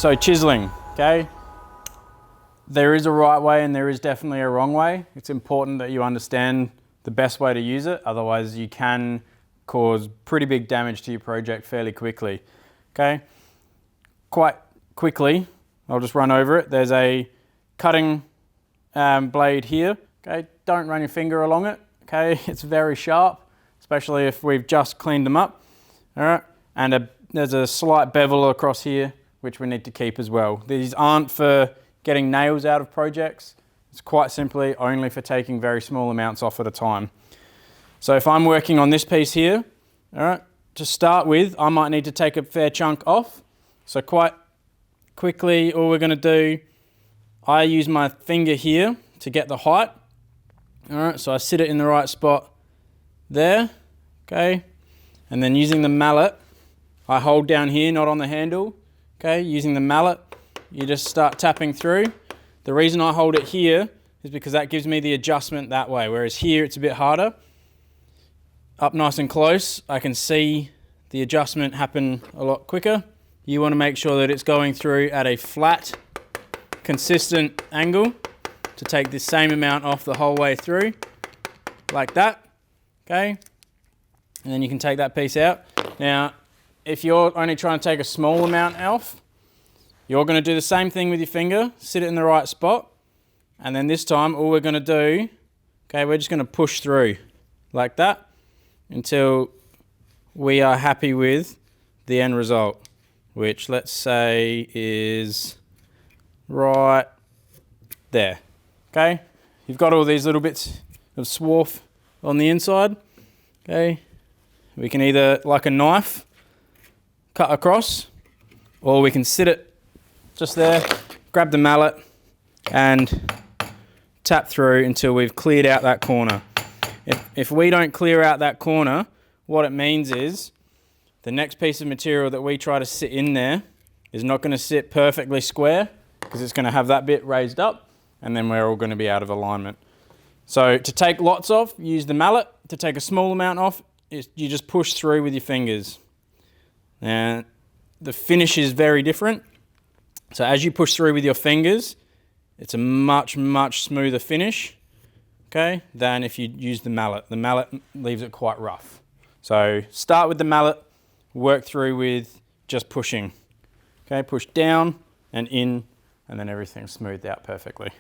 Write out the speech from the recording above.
So chiseling, okay? There is a right way and there is definitely a wrong way. It's important that you understand the best way to use it, otherwise you can cause pretty big damage to your project fairly quickly, okay? Quite quickly, I'll just run over it. There's a cutting blade here, okay? Don't run your finger along it, okay? It's very sharp, especially if we've just cleaned them up, all right? And there's a slight bevel across here, which we need to keep as well. These aren't for getting nails out of projects. It's quite simply only for taking very small amounts off at a time. So if I'm working on this piece here, all right, to start with, I might need to take a fair chunk off. So quite quickly, all we're gonna do, I use my finger here to get the height. All right, so I sit it in the right spot there, okay? And then using the mallet, I hold down here, not on the handle, okay? Using the mallet, you just start tapping through. The reason I hold it here is because that gives me the adjustment that way, whereas here it's a bit harder. Up nice and close, I can see the adjustment happen a lot quicker. You want to make sure that it's going through at a flat, consistent angle to take the same amount off the whole way through, like that, okay? And then you can take that piece out. Now, if you're only trying to take a small amount off, you're going to do the same thing with your finger, sit it in the right spot, and then this time all we're going to do, okay, we're just going to push through like that until we are happy with the end result, which let's say is right there, okay? You've got all these little bits of swarf on the inside, okay? We can either, like a knife, cut across, or we can sit it just there, grab the mallet and tap through until we've cleared out that corner. If we don't clear out that corner, what it means is the next piece of material that we try to sit in there is not going to sit perfectly square because it's going to have that bit raised up and then we're all going to be out of alignment. So to take lots off, use the mallet. To take a small amount off, you just push through with your fingers. And the finish is very different. So as you push through with your fingers, it's a much, much smoother finish, okay, than if you use the mallet. The mallet leaves it quite rough. So start with the mallet, work through with just pushing. Okay, push down and in, and then everything's smoothed out perfectly.